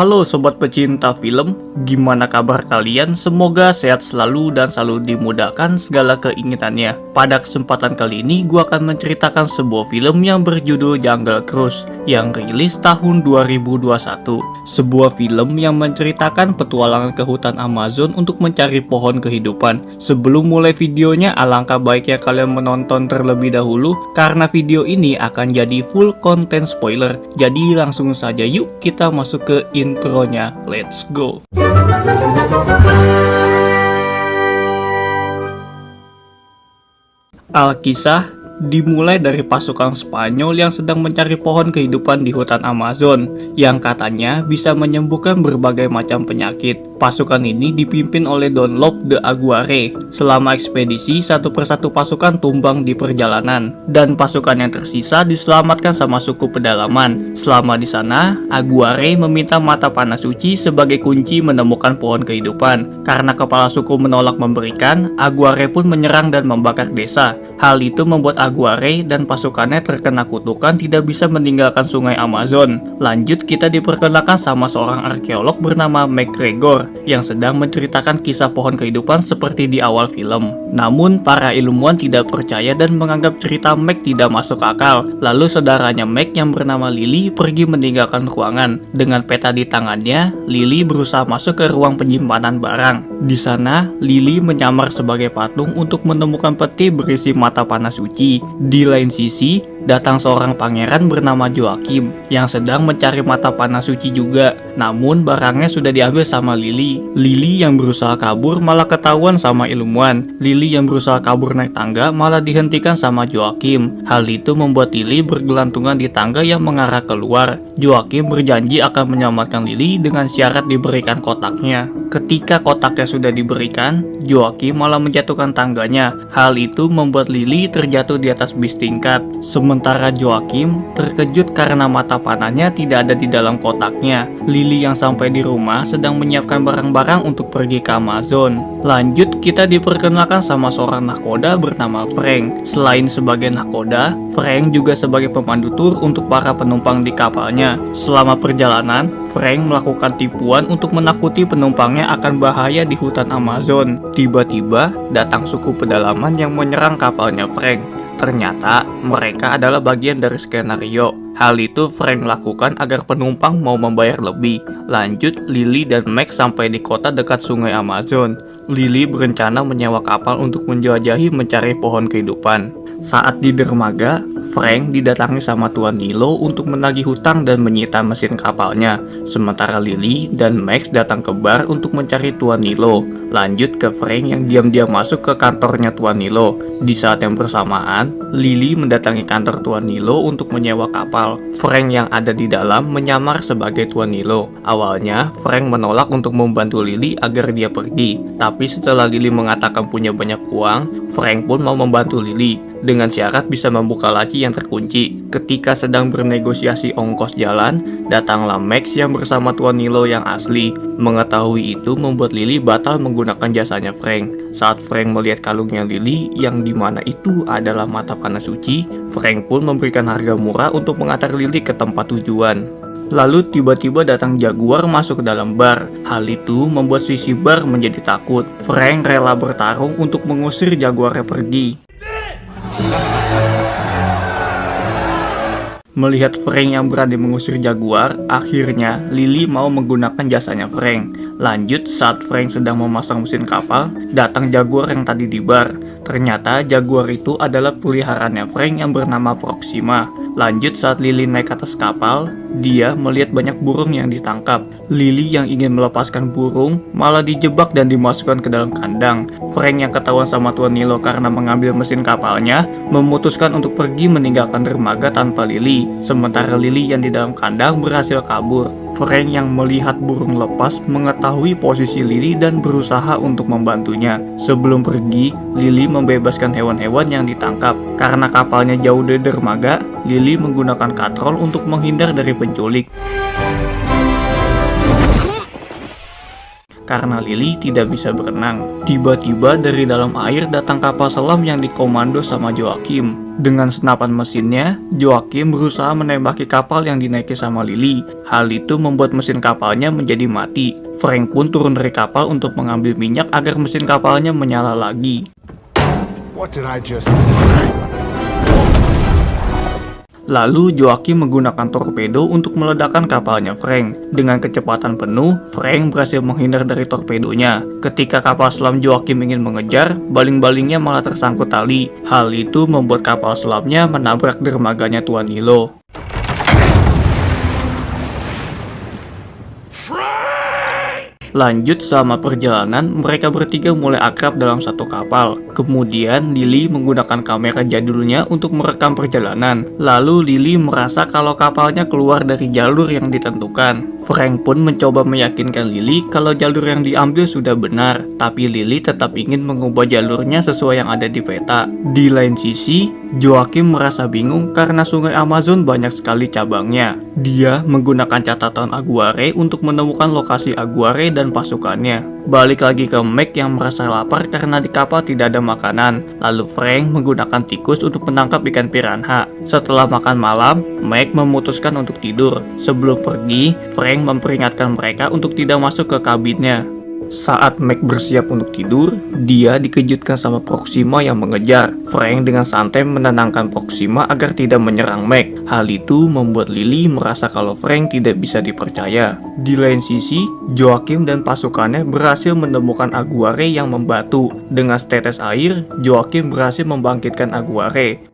Halo sobat pecinta film, gimana kabar kalian? Semoga sehat selalu dan selalu dimudahkan segala keinginannya. Pada kesempatan kali ini, gue akan menceritakan sebuah film yang berjudul Jungle Cruise yang rilis tahun 2021. Sebuah film yang menceritakan petualangan ke hutan Amazon untuk mencari pohon kehidupan. Sebelum mulai videonya, alangkah baiknya kalian menonton terlebih dahulu karena video ini akan jadi full content spoiler. Jadi langsung saja yuk kita masuk ke intronya, let's go. Alkisah dimulai dari pasukan Spanyol yang sedang mencari pohon kehidupan di hutan Amazon yang katanya bisa menyembuhkan berbagai macam penyakit. Pasukan ini dipimpin oleh Don Lope de Aguirre. Selama ekspedisi, satu persatu pasukan tumbang di perjalanan dan pasukan yang tersisa diselamatkan sama suku pedalaman. Selama di sana, Aguirre meminta mata panah suci sebagai kunci menemukan pohon kehidupan. Karena kepala suku menolak memberikan, Aguirre pun menyerang dan membakar desa. Hal itu membuat Aguirre dan pasukannya terkena kutukan tidak bisa meninggalkan sungai Amazon. Lanjut kita diperkenalkan sama seorang arkeolog bernama McGregor yang sedang menceritakan kisah pohon kehidupan seperti di awal film. Namun para ilmuwan tidak percaya dan menganggap cerita Mac tidak masuk akal. Lalu saudaranya Mac yang bernama Lily pergi meninggalkan ruangan. Dengan peta di tangannya, Lily berusaha masuk ke ruang penyimpanan barang. Di sana, Lily menyamar sebagai patung untuk menemukan peti berisi mata panah suci. Di lain sisi, datang seorang pangeran bernama Joachim yang sedang mencari mata panah suci juga. Namun barangnya sudah diambil sama Lily. Lily yang berusaha kabur malah ketahuan sama ilmuwan. Lily yang berusaha kabur naik tangga malah dihentikan sama Joachim. Hal itu membuat Lily bergelantungan di tangga yang mengarah keluar. Joachim berjanji akan menyelamatkan Lily dengan syarat diberikan kotaknya. Ketika kotaknya sudah diberikan, Joachim malah menjatuhkan tangganya. Hal itu membuat Lily terjatuh di atas bis tingkat. Sementara Joachim terkejut karena mata panahnya tidak ada di dalam kotaknya. Lily yang sampai di rumah sedang menyiapkan barang-barang untuk pergi ke Amazon. Lanjut kita diperkenalkan sama seorang nahkoda bernama Frank. Selain sebagai nahkoda, Frank juga sebagai pemandu tur untuk para penumpang di kapalnya. Selama perjalanan, Frank melakukan tipuan untuk menakuti penumpangnya akan bahaya di hutan Amazon. Tiba-tiba datang suku pedalaman yang menyerang kapalnya Frank. Ternyata mereka adalah bagian dari skenario. Hal itu Frank lakukan agar penumpang mau membayar lebih. Lanjut, Lily dan Max sampai di kota dekat sungai Amazon. Lily berencana menyewa kapal untuk menjelajahi mencari pohon kehidupan. Saat di dermaga, Frank didatangi sama Tuan Nilo untuk menagih hutang dan menyita mesin kapalnya. Sementara Lily dan Max datang ke bar untuk mencari Tuan Nilo. Lanjut ke Frank yang diam-diam masuk ke kantornya Tuan Nilo. Di saat yang bersamaan, Lily mendatangi kantor Tuan Nilo untuk menyewa kapal. Frank yang ada di dalam menyamar sebagai Tuan Nilo. Awalnya, Frank menolak untuk membantu Lily agar dia pergi. Tapi setelah Lily mengatakan punya banyak uang, Frank pun mau membantu Lily dengan syarat bisa membuka laci yang terkunci. Ketika sedang bernegosiasi ongkos jalan, datanglah Max yang bersama Tuan Nilo yang asli. Mengetahui itu membuat Lily batal menggunakan jasanya Frank. Saat Frank melihat kalungnya Lily yang dimana itu adalah mata panah suci, Frank pun memberikan harga murah untuk mengantar Lily ke tempat tujuan. Lalu tiba-tiba datang Jaguar masuk ke dalam bar. Hal itu membuat sisi bar menjadi takut. Frank rela bertarung untuk mengusir Jaguarnya pergi. Melihat Frank yang berani mengusir Jaguar, akhirnya Lily mau menggunakan jasanya Frank. Lanjut, saat Frank sedang memasang mesin kapal, datang Jaguar yang tadi di bar. Ternyata Jaguar itu adalah peliharaannya Frank yang bernama Proxima. Lanjut, saat Lily naik ke atas kapal, dia melihat banyak burung yang ditangkap. Lily yang ingin melepaskan burung malah dijebak dan dimasukkan ke dalam kandang. Frank yang ketahuan sama Tuan Nilo karena mengambil mesin kapalnya, memutuskan untuk pergi meninggalkan dermaga tanpa Lily. Sementara Lily yang di dalam kandang berhasil kabur. Frank yang melihat burung lepas mengetahui posisi Lily dan berusaha untuk membantunya. Sebelum pergi, Lily membebaskan hewan-hewan yang ditangkap. Karena kapalnya jauh dari dermaga, Lily menggunakan katrol untuk menghindar dari penculik. Karena Lily tidak bisa berenang, tiba-tiba dari dalam air datang kapal selam yang dikomando sama Joachim. Dengan senapan mesinnya, Joachim berusaha menembaki kapal yang dinaiki sama Lily. Hal itu membuat mesin kapalnya menjadi mati. Frank pun turun dari kapal untuk mengambil minyak agar mesin kapalnya menyala lagi. What did I just... Lalu Joachim menggunakan torpedo untuk meledakkan kapalnya Frank. Dengan kecepatan penuh, Frank berhasil menghindar dari torpedonya. Ketika kapal selam Joachim ingin mengejar, baling-balingnya malah tersangkut tali. Hal itu membuat kapal selamnya menabrak dermaganya Tuan Nilo. Lanjut, selama perjalanan, mereka bertiga mulai akrab dalam satu kapal. Kemudian, Lily menggunakan kamera jadulnya untuk merekam perjalanan. Lalu, Lily merasa kalau kapalnya keluar dari jalur yang ditentukan. Frank pun mencoba meyakinkan Lily kalau jalur yang diambil sudah benar, tapi Lily tetap ingin mengubah jalurnya sesuai yang ada di peta. Di lain sisi, Joachim merasa bingung karena sungai Amazon banyak sekali cabangnya. Dia menggunakan catatan Aguare untuk menemukan lokasi Aguare dan pasukannya. Balik lagi ke Meg yang merasa lapar karena di kapal tidak ada makanan. Lalu Frank menggunakan tikus untuk menangkap ikan piranha. Setelah makan malam, Meg memutuskan untuk tidur. Sebelum pergi, Frank memperingatkan mereka untuk tidak masuk ke kabinnya. Saat Meg bersiap untuk tidur, dia dikejutkan sama Proxima yang mengejar. Frank dengan santai menenangkan Proxima agar tidak menyerang Meg. Hal itu membuat Lily merasa kalau Frank tidak bisa dipercaya. Di lain sisi, Joachim dan pasukannya berhasil menemukan Aguare yang membatu. Dengan setetes air, Joachim berhasil membangkitkan Aguare.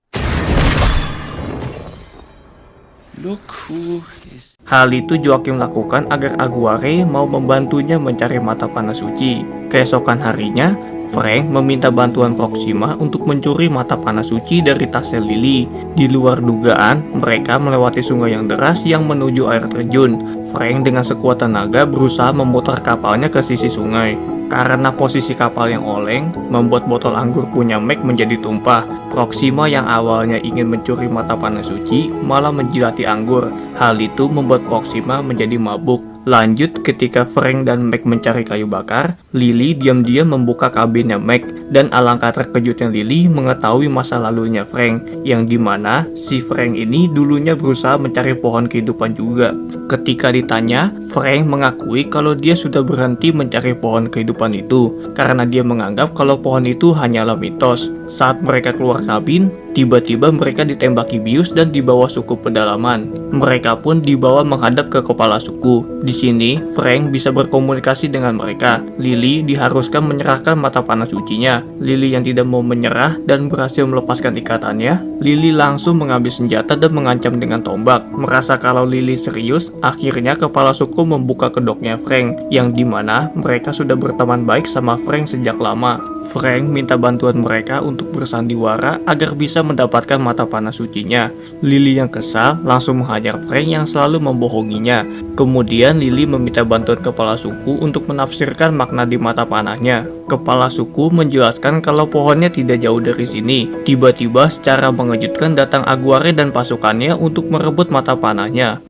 Hal itu Joachim lakukan agar Aguare mau membantunya mencari mata panah suci. Keesokan harinya, Frank meminta bantuan Proxima untuk mencuri mata panah suci dari tasnya Lily. Di luar dugaan, mereka melewati sungai yang deras yang menuju air terjun. Frank dengan sekuat tenaga berusaha memutar kapalnya ke sisi sungai. Karena posisi kapal yang oleng, membuat botol anggur punya Meg menjadi tumpah. Proxima yang awalnya ingin mencuri mata panah suci, malah menjilati anggur. Hal itu membuat Proxima menjadi mabuk. Lanjut, ketika Frank dan Meg mencari kayu bakar, Lily diam-diam membuka kabinnya Meg. Dan alangkah terkejutnya Lily mengetahui masa lalunya Frank, yang dimana si Frank ini dulunya berusaha mencari pohon kehidupan juga. Ketika ditanya, Frank mengakui kalau dia sudah berhenti mencari pohon kehidupan itu, karena dia menganggap kalau pohon itu hanyalah mitos. Saat mereka keluar kabin, tiba-tiba mereka ditembaki bius dan dibawa suku pedalaman. Mereka pun dibawa menghadap ke kepala suku. Di sini, Frank bisa berkomunikasi dengan mereka. Lily diharuskan menyerahkan mata panah sucinya. Lily yang tidak mau menyerah dan berhasil melepaskan ikatannya, Lily langsung mengambil senjata dan mengancam dengan tombak. Merasa kalau Lily serius, akhirnya kepala suku membuka kedoknya Frank, yang dimana mereka sudah berteman baik sama Frank sejak lama. Frank minta bantuan mereka untuk bersandiwara agar bisa mendapatkan mata panah sucinya. Lily yang kesal langsung menghajar Frank yang selalu membohonginya. Kemudian Lily meminta bantuan kepala suku untuk menafsirkan makna di mata panahnya. Kepala suku menjelaskan kalau pohonnya tidak jauh dari sini. Tiba-tiba secara mengejutkan datang Aguare dan pasukannya untuk merebut mata panahnya.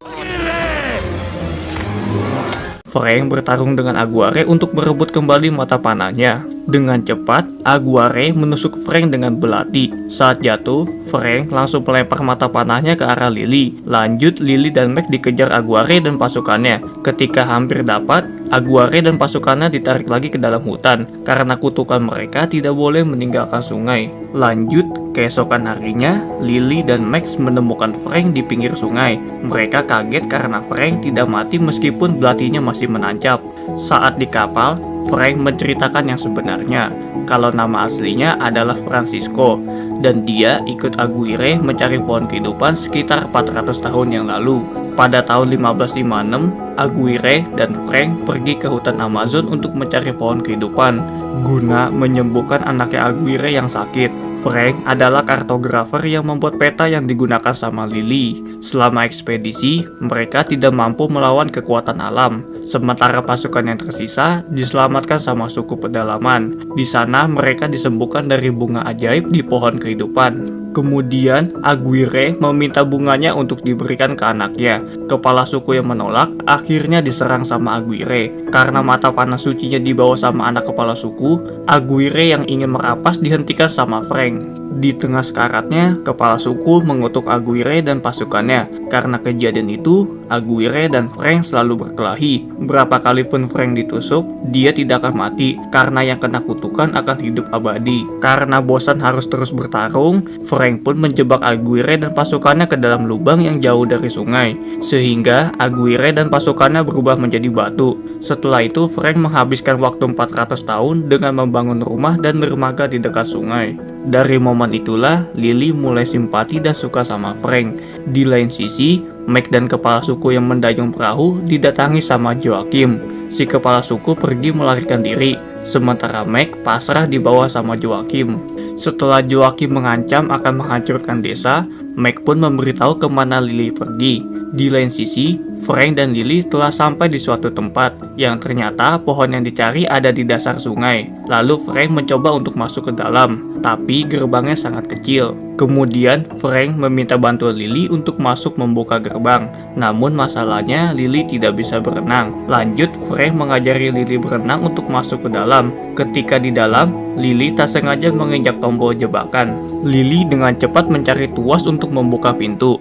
Frank bertarung dengan Aguare untuk merebut kembali mata panahnya. Dengan cepat, Aguare menusuk Frank dengan belati. Saat jatuh, Frank langsung melempar mata panahnya ke arah Lily. Lanjut, Lily dan Meg dikejar Aguare dan pasukannya. Ketika hampir dapat, Aguare dan pasukannya ditarik lagi ke dalam hutan karena kutukan mereka tidak boleh meninggalkan sungai. Lanjut, keesokan harinya, Lily dan Max menemukan Frank di pinggir sungai. Mereka kaget karena Frank tidak mati meskipun belatinya masih menancap. Saat di kapal, Frank menceritakan yang sebenarnya, kalau nama aslinya adalah Francisco, dan dia ikut Aguirre mencari pohon kehidupan sekitar 400 tahun yang lalu. Pada tahun 1556, Aguirre dan Frank pergi ke hutan Amazon untuk mencari pohon kehidupan, guna menyembuhkan anaknya Aguirre yang sakit. Frank adalah kartografer yang membuat peta yang digunakan sama Lily. Selama ekspedisi, mereka tidak mampu melawan kekuatan alam. Sementara pasukan yang tersisa diselamatkan sama suku pedalaman. Di sana mereka disembuhkan dari bunga ajaib di pohon kehidupan. Kemudian Aguirre meminta bunganya untuk diberikan ke anaknya. Kepala suku yang menolak akhirnya diserang sama Aguirre. Karena mata panah sucinya dibawa sama anak kepala suku, Aguirre yang ingin merampas dihentikan sama Frank. Di tengah sekaratnya, kepala suku mengutuk Aguirre dan pasukannya. Karena kejadian itu, Aguirre dan Frank selalu berkelahi. Berapa kali pun Frank ditusuk, dia tidak akan mati karena yang kena kutukan akan hidup abadi. Karena bosan harus terus bertarung, Frank pun menjebak Aguirre dan pasukannya ke dalam lubang yang jauh dari sungai, sehingga Aguirre dan pasukannya berubah menjadi batu. Setelah itu, Frank menghabiskan waktu 400 tahun dengan membangun rumah dan dermaga di dekat sungai. Dari momen itulah, Lily mulai simpati dan suka sama Frank. Di lain sisi, Mac dan kepala suku yang mendayung perahu didatangi sama Joachim. Si kepala suku pergi melarikan diri, sementara Mac pasrah dibawa sama Joachim. Setelah Joachim mengancam akan menghancurkan desa, Mac pun memberitahu kemana Lily pergi. Di lain sisi, Frank dan Lily telah sampai di suatu tempat yang ternyata pohon yang dicari ada di dasar sungai. Lalu Frank mencoba untuk masuk ke dalam, tapi gerbangnya sangat kecil. Kemudian Frank meminta bantuan Lily untuk masuk membuka gerbang. Namun masalahnya Lily tidak bisa berenang. Lanjut, Frank mengajari Lily berenang untuk masuk ke dalam. Ketika di dalam, Lily tak sengaja menginjak tombol jebakan. Lily dengan cepat mencari tuas untuk membuka pintu.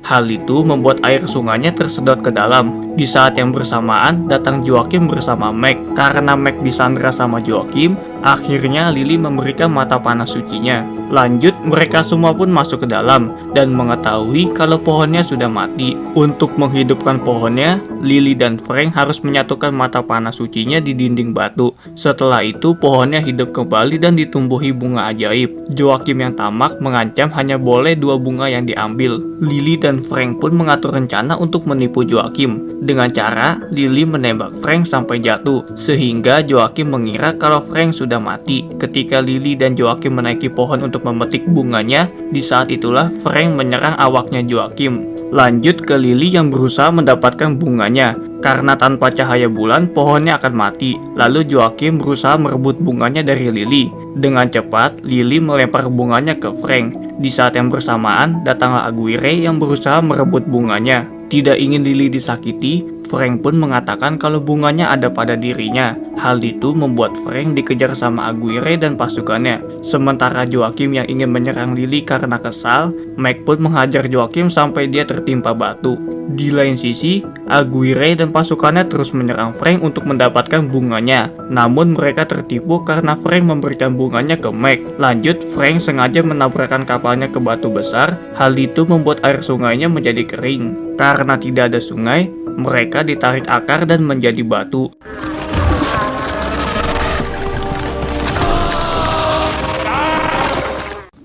Hal itu membuat air sungainya tersedot ke dalam. Di saat yang bersamaan, datang Joachim bersama Mac. Karena Mac disandra sama Joachim, akhirnya Lily memberikan mata panah sucinya. Lanjut, mereka semua pun masuk ke dalam dan mengetahui kalau pohonnya sudah mati. Untuk menghidupkan pohonnya, Lily dan Frank harus menyatukan mata panah sucinya di dinding batu. Setelah itu, pohonnya hidup kembali dan ditumbuhi bunga ajaib. Joachim yang tamak mengancam hanya boleh 2 bunga yang diambil. Lily dan Frank pun mengatur rencana untuk menipu Joachim. Dengan cara, Lily menembak Frank sampai jatuh, sehingga Joachim mengira kalau Frank sudah mati. Ketika Lily dan Joachim menaiki pohon untuk memetik bunganya, di saat itulah Frank menyerang awaknya Joachim. Lanjut ke Lily yang berusaha mendapatkan bunganya. Karena tanpa cahaya bulan, pohonnya akan mati. Lalu Joachim berusaha merebut bunganya dari Lily. Dengan cepat, Lily melempar bunganya ke Frank. Di saat yang bersamaan, datanglah Aguirre yang berusaha merebut bunganya. Tidak ingin Lily disakiti, Frank pun mengatakan kalau bunganya ada pada dirinya. Hal itu membuat Frank dikejar sama Aguirre dan pasukannya. Sementara Joachim yang ingin menyerang Lily karena kesal, Mac pun menghajar Joachim sampai dia tertimpa batu. Di lain sisi, Aguirre dan pasukannya terus menyerang Frank untuk mendapatkan bunganya. Namun mereka tertipu karena Frank memberikan bunganya ke Mac. Lanjut, Frank sengaja menabrakkan kapalnya ke batu besar. Hal itu membuat air sungainya menjadi kering. Karena tidak ada sungai, mereka ditarik akar dan menjadi batu.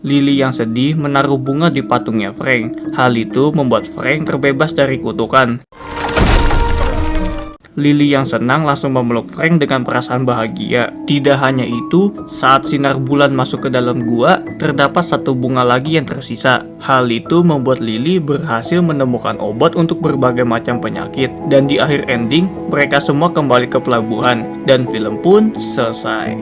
Lily yang sedih menaruh bunga di patungnya Frank. Hal itu membuat Frank terbebas dari kutukan. Lily yang senang langsung memeluk Frank dengan perasaan bahagia. Tidak hanya itu, saat sinar bulan masuk ke dalam gua, terdapat 1 bunga lagi yang tersisa. Hal itu membuat Lily berhasil menemukan obat untuk berbagai macam penyakit. Dan di akhir ending, mereka semua kembali ke pelabuhan. Dan film pun selesai.